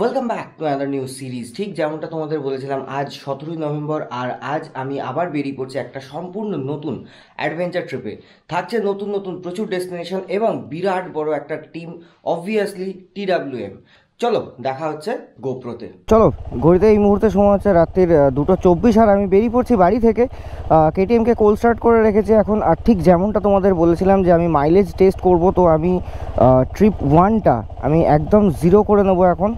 Welcome back to another new series. ঠিক যেমনটা তোমাদের বলেছিলাম, আজ 17ই নভেম্বর, আর আজ আমি আবার বেরিয়ে পড়ছি একটা সম্পূর্ণ নতুন অ্যাডভেঞ্চার ট্রিপে। থাকছে নতুন নতুন প্রচুর ডেস্টিনেশন এবং বিরাট বড় একটা টিম, অবভিয়াসলি TWM। চলো দেখা হচ্ছে গোপ্রোতে। চলো, ঘড়িতে এই মুহূর্তে সময় হচ্ছে রাত্রির 2:24, আর আমি বেরিয়ে পড়ছি বাড়ি থেকে। KTMকে কোল্ড স্টার্ট করে রেখেছি এখন। আর ঠিক যেমনটা তোমাদের বলেছিলাম যে আমি মাইলেজ টেস্ট করব, তো আমি ট্রিপ 1টা আমি একদম 0 করে নেবো এখন।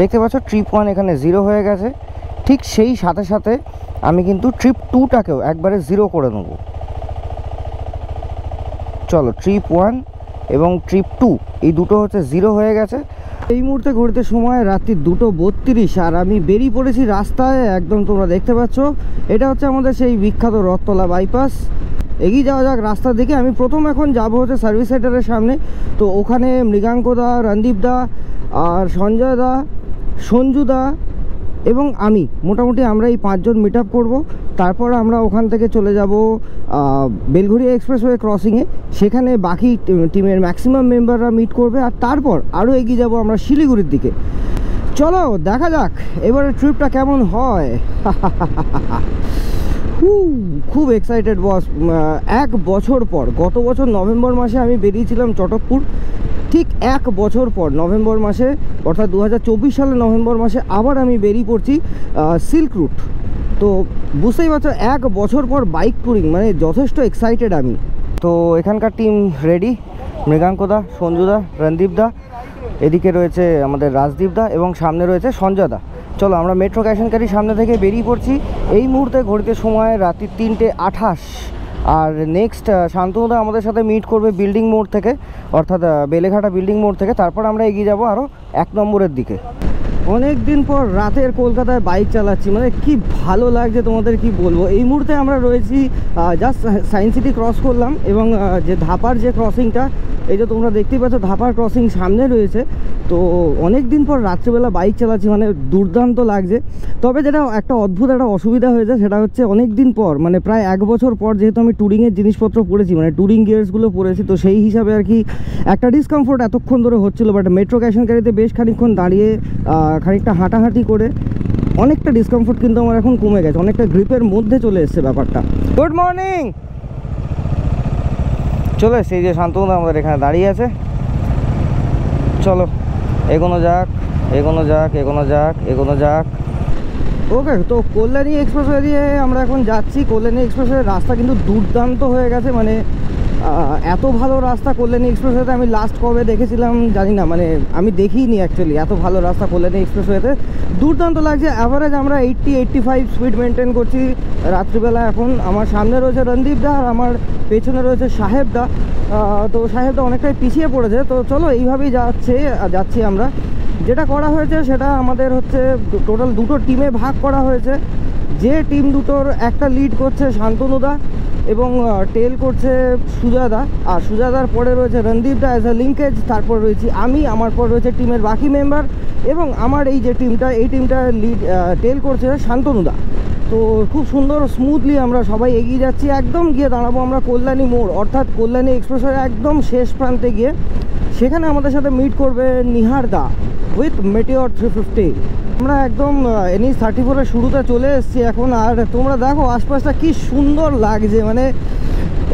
দেখতে পাচ্ছ ট্রিপ 1 এখানে 0 হয়ে গেছে। ঠিক সেই সাথে সাথে আমি কিন্তু ট্রিপ 2টাকেও একবারে 0 করে নেব। চলো, ট্রিপ 1 এবং ট্রিপ 2 এই দুটো হচ্ছে 0 হয়ে গেছে। এই মুহূর্তে ঘুরতে সময় রাত্রি 2:32, আর আমি বেরিয়ে পড়েছি রাস্তায় একদম। তোমরা দেখতে পাচ্ছ এটা হচ্ছে আমাদের সেই বিখ্যাত রথতলা বাইপাস। এগিয়ে যাওয়া যাক রাস্তার দিকে। আমি প্রথম এখন যাব হচ্ছে সার্ভিস সেন্টারের সামনে। তো ওখানে মৃগাঙ্কদা, রণদীপদা আর সঞ্জয়দা, সঞ্জুদা এবং আমি, মোটামুটি আমরা এই 5 জন মিট আপ করবো। তারপর আমরা ওখান থেকে চলে যাব বেলঘড়িয়া এক্সপ্রেসওয়ে ক্রসিংয়ে। সেখানে বাকি টিমের ম্যাক্সিমাম মেম্বাররা মিট করবে, আর তারপর আরও এগিয়ে যাব আমরা শিলিগুড়ির দিকে। চলো দেখা যাক এবারে ট্রিপটা কেমন হয়। খুব এক্সাইটেড বস। 1 বছর পর, গত বছর নভেম্বর মাসে আমি বেরিয়েছিলাম চটকপুর। ঠিক 1 বছর পর নভেম্বর মাসে, অর্থাৎ 2024 সালের নভেম্বর মাসে আবার আমি বেরিয়ে পড়ছি সিল্ক রুট। তো বুঝতেই পারছো 1 বছর পর বাইক ট্যুরিং, মানে যথেষ্ট এক্সাইটেড আমি। তো এখানকার টিম রেডি, মৃগাঙ্কদা, সঞ্জুদা, রণদীপদা, এদিকে রয়েছে আমাদের রাজদীপদা এবং সামনে রয়েছে সঞ্জয়দা। চলো আমরা মেট্রো ক্যাশ অ্যান্ড ক্যারি সামনে থেকে বেরিয়ে পড়ছি। এই মুহূর্তে ঘড়িতে সময় রাত্রি 3:28, আর নেক্সট শান্তনুদা আমাদের সাথে মিট করবে বিল্ডিং মোড় থেকে, অর্থাৎ বেলেঘাটা বিল্ডিং মোড় থেকে। তারপর আমরা এগিয়ে যাব আরও 1 নম্বরের দিকে। অনেক দিন পর রাতের কলকাতায় বাইক চালাচ্ছি, মানে কি ভালো লাগছে তোমাদের কি বলবো। এই মুহূর্তে আমরা রয়েছি জাস্ট সায়েন্স সিটি ক্রস করলাম, এবং যে ধাপার যে ক্রসিংটা, এই যে তোমরা দেখতেই পাচ্ছ ধাপার ক্রসিং সামনে রয়েছে। তো অনেক দিন পর রাত্রিবেলা বাইক চালাচ্ছি, মানে দুর্দান্ত লাগছে। তবে যেটা একটা অদ্ভুত একটা অসুবিধা হয়েছে, সেটা হচ্ছে অনেক দিন পর, মানে প্রায় 1 বছর পর যেহেতু আমি ট্যুরিংয়ের জিনিসপত্র পড়েছি, মানে ট্যুরিং গিয়ার্সগুলো পড়েছি, তো সেই হিসাবে আর কি একটা ডিসকমফোর্ট এতক্ষণ ধরে হচ্ছিলো। বাট মেট্রো ক্যাশ অ্যান্ড ক্যারিতে বেশ খানিকক্ষণ দাঁড়িয়ে খানিকটা হাঁটাহাঁটি করে অনেকটা ডিসকমফোর্ট কিন্তু আমার এখন কমে গেছে, অনেকটা গ্রিপের মধ্যে চলে এসছে ব্যাপারটা। Good morning. চলে এসছে, এই যে শান্তনুদা আমাদের এখানে দাঁড়িয়ে আছে। চলো এগোনো যাক, এগোনো যাক, এগোনো যাক, এগোনো যাক। ওকে, তো কল্যাণী এক্সপ্রেসওয়ে দিয়ে আমরা এখন যাচ্ছি। কল্যাণী এক্সপ্রেসওয়ের রাস্তা কিন্তু দুর্দান্ত হয়ে গেছে, মানে এত ভালো রাস্তা কল্যাণী এক্সপ্রেসওয়েতে আমি লাস্ট কবে দেখেছিলাম জানি না, মানে আমি দেখিনি অ্যাকচুয়ালি এত ভালো রাস্তা কল্যাণী এক্সপ্রেসওয়েতে। দুর্দান্ত লাগছে। অ্যাভারেজ আমরা 80-85 স্পিড মেনটেন করছি রাত্রিবেলা। এখন আমার সামনে রয়েছে রণদীপদা, আর আমার পেছনে রয়েছে সাহেবদা। তো সাহেবদা অনেকটাই পিছিয়ে পড়েছে। তো চলো এইভাবেই যাচ্ছি আমরা। যেটা করা হয়েছে সেটা আমাদের হচ্ছে টোটাল 2টো টিমে ভাগ করা হয়েছে। যে টিম দুটোর একটা লিড করছে শান্তনুদা এবং টেল করছে সুজাদা, আর সুজাদার পরে রয়েছে রণদীপদা অ্যাজ আ লিঙ্কেজ। তারপর রয়েছি আমি, আমার পর রয়েছে টিমের বাকি মেম্বার, এবং আমার এই যে টিমটা, এই টিমটা লিড টেল করছে শান্তনুদা। তো খুব সুন্দর স্মুথলি আমরা সবাই এগিয়ে যাচ্ছি। একদম গিয়ে দাঁড়াবো আমরা কল্যাণী মোড়, অর্থাৎ কল্যাণী এক্সপ্রেসওয়ে একদম শেষ প্রান্তে গিয়ে। সেখানে আমাদের সাথে মিট করবে নিহারদা উইথ মেটিওর 350। আমরা একদম NH 34-এর শুরুতে চলে এসেছি এখন। আর তোমরা দেখো আশপাশটা কি সুন্দর লাগছে, মানে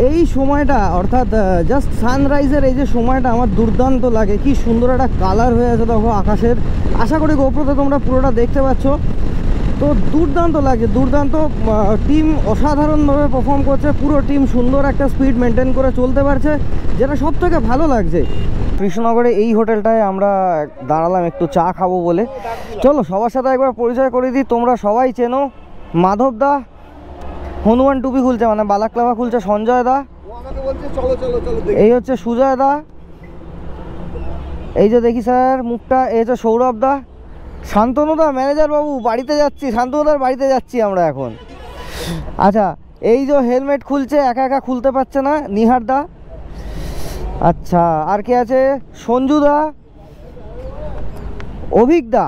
এই সময়টা, অর্থাৎ জাস্ট সানরাইজের এই যে সময়টা আমার দুর্দান্ত লাগে। কি সুন্দর একটা কালার হয়ে আছে দেখো আকাশের। আশা করি গোপ্রোতে তোমরা পুরোটা দেখতে পাচ্ছ। তো দুর্দান্ত লাগছে, দুর্দান্ত। টিম অসাধারণভাবে পারফর্ম করছে, পুরো টিম সুন্দর একটা স্পিড মেনটেন করে চলতে পারছে, যেটা সব থেকে ভালো লাগছে। কৃষ্ণনগরে এই হোটেলটায় আমরা দাঁড়ালাম একটু চা খাবো বলে। চলো সবার সাথে একবার পরিচয় করে দিই। তোমরা সবাই চেনো মাধবদা, হনুমান টুপি খুলছে, মানে বালাক্লাভা খুলছে সঞ্জয়দা, এই হচ্ছে সুজয়দা, এই যে দেখি স্যার মুখটা, এই হচ্ছে সৌরভদা, শান্তনুদা ম্যানেজার বাবু বাড়িতে যাচ্ছি, শান্তনুদার বাড়িতে যাচ্ছি আমরা এখন। আচ্ছা, এই যে হেলমেট খুলছে, একা একা খুলতে পারছে না, নিহারদা। আচ্ছা, আর কে আছে? সঞ্জুদা, অভিজ্ঞদা।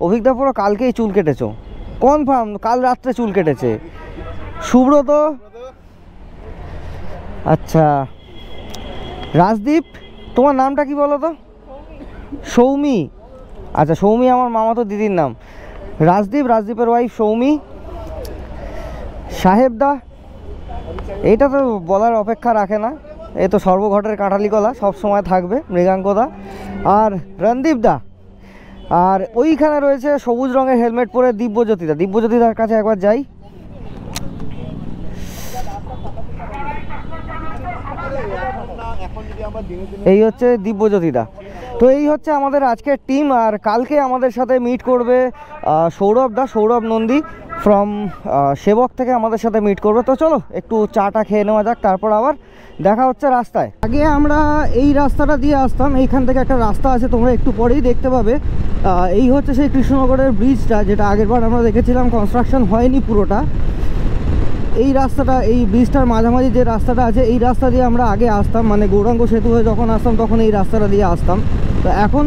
অভিজ্ঞদা পুরো কালকেই চুল কেটেছো, কনফার্ম কাল রাত্রে চুল কেটেছে। সুব্রত, আচ্ছা রাজদীপ, তোমার নামটা কি বলো তো? সৌমি, আচ্ছা সৌমি আমার মামাতো দিদির নাম। রাজদীপের ওয়াইফ সৌমি, সাহেবদা, এইটা তো বলার অপেক্ষা রাখে না, এই তো সর্বঘটের কাঁঠালি কলা, সব সময় থাকবে মৃগাঙ্কদা, আর রণদীপদা, আর ওইখানে রয়েছে সবুজ রঙের হেলমেট পরে দিব্যজ্যোতিদার কাছে একবার যাই। এই হচ্ছে দিব্যজ্যোতিদা। তো এই হচ্ছে আমাদের আজকের টিম। আর কালকে আমাদের সাথে মিট করবে সৌরভ নন্দী ফ্রম সেবক থেকে আমাদের সাথে মিট করবে। তো চলো একটু চাটা খেয়ে নেওয়া যাক, তারপর আবার দেখা হচ্ছে রাস্তায়। আগে আমরা এই রাস্তাটা দিয়ে আসতাম, এইখান থেকে একটা রাস্তা আছে, তোমরা একটু পরেই দেখতে পাবে। এই হচ্ছে সেই কৃষ্ণনগরের ব্রিজটা, যেটা আগেরবার আমরা দেখেছিলাম কনস্ট্রাকশন হয়নি পুরোটা। এই রাস্তাটা, এই ব্রিজটার মাঝামাঝি যে রাস্তাটা আছে, এই রাস্তা দিয়ে আমরা আগে আসতাম, মানে গৌরাঙ্গ সেতু হয়ে যখন আসতাম তখন এই রাস্তাটা দিয়ে আসতাম। তো এখন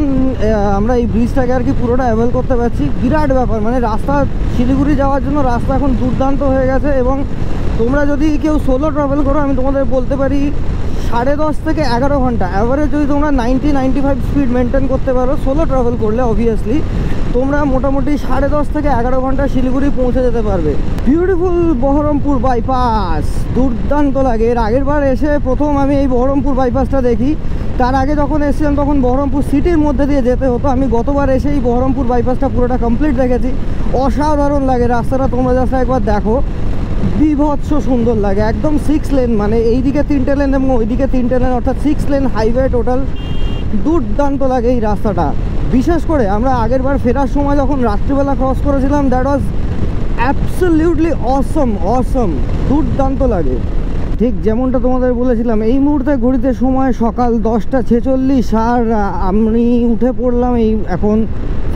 আমরা এই ব্রিজটাকে আর কি পুরোটা অ্যাভেল করতে পারছি। বিরাট ব্যাপার, মানে রাস্তা শিলিগুড়ি যাওয়ার জন্য রাস্তা এখন দুর্দান্ত হয়ে গেছে। এবং তোমরা যদি কেউ সোলো ট্রাভেল করো, আমি তোমাদের বলতে পারি 10.5 থেকে 11 ঘন্টা অ্যাভারেজ যদি তোমরা 90-95 স্পিড মেনটেন করতে পারো সোলো ট্রাভেল করলে, অবভিয়াসলি তোমরা মোটামুটি 10.5 থেকে 11 ঘন্টা শিলিগুড়ি পৌঁছে যেতে পারবে। বিউটিফুল বহরমপুর বাইপাস, দুর্দান্ত লাগে। এর আগের বার এসে প্রথম আমি এই বহরমপুর বাইপাসটা দেখি, তার আগে যখন এসেছিলাম তখন বহরমপুর সিটির মধ্যে দিয়ে যেতে হতো। আমি গতবার এসে এই বহরমপুর বাইপাসটা পুরোটা কমপ্লিট দেখেছি, অসাধারণ লাগে রাস্তাটা, তোমরা জাস্ট একবার দেখো, বিভৎস সুন্দর লাগে। একদম 6 লেন, মানে এইদিকে 3টে লেন এবং ওইদিকে 3টে লেন, অর্থাৎ 6 লেন হাইওয়ে টোটাল। দুর্দান্ত লাগে এই রাস্তাটা। বিশেষ করে আমরা আগের বার ফেরার সময় যখন রাত্রিবেলা ক্রস করেছিলাম, দ্যাট ওয়াজ অ্যাবসলিউটলি অসম, দুর্দান্ত লাগে। ঠিক যেমনটা তোমাদের বলেছিলাম, এই মুহূর্তে ঘড়িতে সময় সকাল 10:46, আর আমি উঠে পড়লাম এই এখন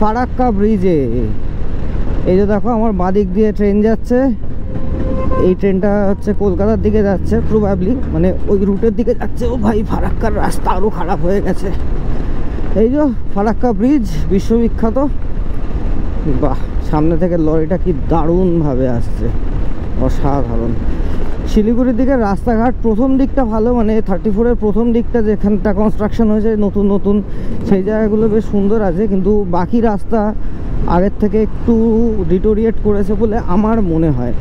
ফারাক্কা ব্রিজে। এই যে দেখো আমার বাঁদিক দিয়ে ট্রেন যাচ্ছে, এই ট্রেনটা হচ্ছে কলকাতার দিকে যাচ্ছে প্রবাবলি, মানে ওই রুটের দিকে যাচ্ছে। ও ভাই, ফারাক্কার রাস্তা আরও খারাপ হয়ে গেছে। এই যে ফারাক্কা ব্রিজ, বিশ্ববিখ্যাত। বাহ, সামনে থেকে লরিটা কি দারুণভাবে আসছে, অসাধারণ। শিলিগুড়ির দিকে রাস্তাঘাট প্রথম দিকটা ভালো, মানে 34-এর প্রথম দিকটা যেখানটা কনস্ট্রাকশন হয়েছে নতুন, সেই জায়গাগুলো বেশ সুন্দর আছে, কিন্তু বাকি রাস্তা আগের থেকে একটু ডিটোরিয়েট করেছে বলে আমার মনে হয়।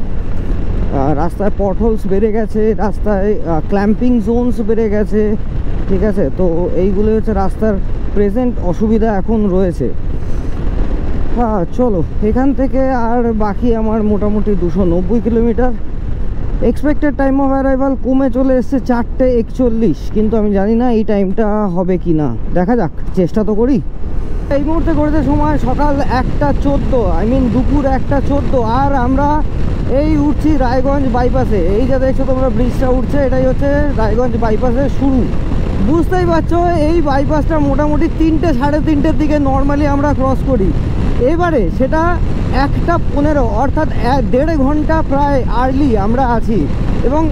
রাস্তায় পটহোলস বেড়ে গেছে, রাস্তায় ক্ল্যাম্পিং জোনস বেড়ে গেছে, ঠিক আছে। তো এইগুলো হচ্ছে রাস্তার প্রেজেন্ট অসুবিধা এখন রয়েছে। হ্যাঁ চলো, এখান থেকে আর বাকি আমার মোটামুটি 290 kilometre. Expected time of arrival কমে চলে এসছে 4:41, কিন্তু আমি জানি না এই টাইমটা হবে কি না, দেখা যাক, চেষ্টা তো করি। এই মুহূর্তে করতে সময় সকাল 1:14, দুপুর 1:14, আর আমরা এই উঠছি রায়গঞ্জ বাইপাসে। এই যে দেখছো তোমরা ব্রিজটা উঠছে, এটাই হচ্ছে রায়গঞ্জ বাইপাসের শুরু। বুঝতেই পারছো এই বাইপাসটা মোটামুটি 3টে সাড়ে 3টের দিকে নর্মালি আমরা ক্রস করি। এবারে সেটা 1:15, অর্থাৎ 1.5 ঘন্টা প্রায় আর্লি আমরা আছি, এবং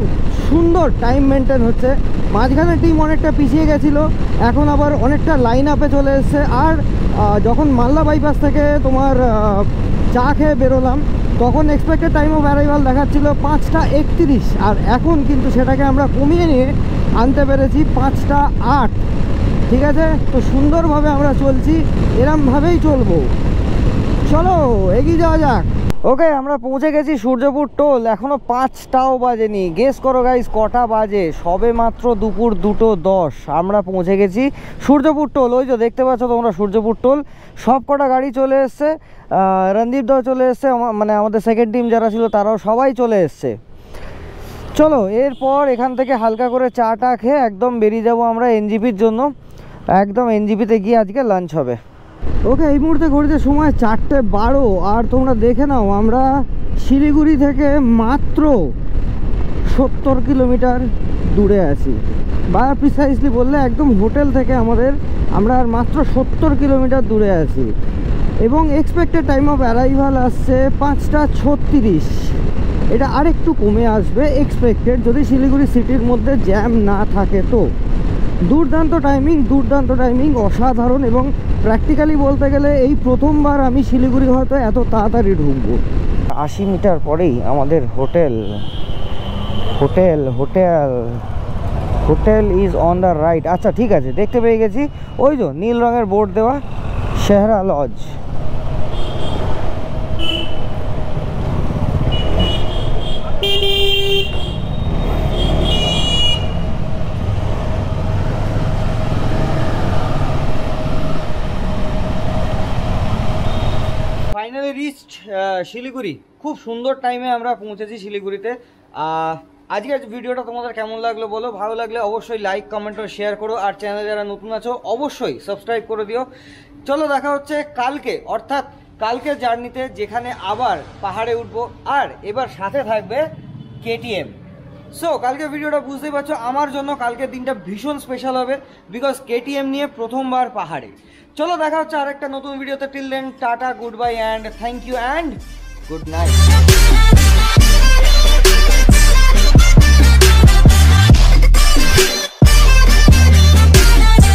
সুন্দর টাইম মেনটেন হচ্ছে। মাঝখানে টিম অনেকটা পিছিয়ে গেছিলো, এখন আবার অনেকটা লাইন আপে চলে এসছে। আর যখন মালদা বাইপাস থেকে তোমার চা খেয়ে বেরোলাম, তখন এক্সপেক্টেড টাইম অফ অ্যারাইভাল দেখাচ্ছিল 5:31, আর এখন কিন্তু সেটাকে আমরা কমিয়ে নিয়ে আনতে পেরেছি 5:08। ঠিক আছে, তো সুন্দরভাবে আমরা চলছি, এরমভাবেই চলবো। চলো এগিয়ে যাওয়া যাক। ওকে, আমরা পৌঁছে গেছি সূর্যপুর টোল, এখনো 5টাও বাজেনি। গেস করো গাইস কটা বাজে, সবে মাত্র দুপুর 2:10 আমরা পৌঁছে গেছি সূর্যপুর টোল। ওই যে দেখতে পাচ্ছ তোমরা সূর্যপুর টোল, সব কটা গাড়ি চলে এসছে, রণদীপদাও চলে এসছে, মানে আমাদের সেকেন্ড টিম যারা ছিল তারাও সবাই চলে এসছে। চলো এরপর এখান থেকে হালকা করে চাটা খেয়ে একদম বেরিয়ে যাব আমরা এনজিপির জন্য। একদম এনজিপিতে গিয়ে আজকে লাঞ্চ হবে। ওকে, এই মুহূর্তে ঘড়িতে সময় 4:12, আর তোমরা দেখে নাও আমরা শিলিগুড়ি থেকে মাত্র 70 কিলোমিটার দূরে আছি, বা প্রিসাইসলি বললে একদম হোটেল থেকে আমরা আর মাত্র 70 কিলোমিটার দূরে আছি। এবং এক্সপেক্টেড টাইম অফ অ্যারাইভাল আসছে 5:36, এটা আরেকটু কমে আসবে এক্সপেক্টেড, যদি শিলিগুড়ি সিটির মধ্যে জ্যাম না থাকে। তো দুর্দান্ত টাইমিং, অসাধারণ। এবং প্র্যাকটিক্যালি বলতে গেলে এই প্রথমবার আমি শিলিগুড়ি হয়তো এত তাড়াতাড়ি ঢুকবো। 80 মিটার পরেই আমাদের hotel. Hotel is on the right. আচ্ছা ঠিক আছে, দেখতে পেয়ে গেছি, ওই তো নীল রঙের বোর্ড দেওয়া শেহরা লজ। Finally reached Siliguri. খুব সুন্দর টাইমে আমরা পৌঁছেছি শিলিগুড়িতে। আজকের ভিডিওটা তোমাদের কেমন লাগলো বলো, ভালো লাগলে অবশ্যই লাইক কমেন্ট ও শেয়ার করো, আর চ্যানেলে যারা নতুন আছো অবশ্যই সাবস্ক্রাইব করে দিও। চলো দেখা হচ্ছে কালকে, অর্থাৎ কালকের জার্নিতে, যেখানে আবার পাহাড়ে উঠবো, আর এবার সাথে থাকবে কেটিএম। সো কালকে ভিডিওটা বুঝতেই পারছো, আমার জন্য কালকের দিনটা ভীষণ স্পেশাল হবে, বিকজ কেটিএম নিয়ে প্রথমবার পাহাড়ে। চলো দেখা হচ্ছে আরেকটা নতুন ভিডিওতে। Till then tata, good bye and thank you and good night.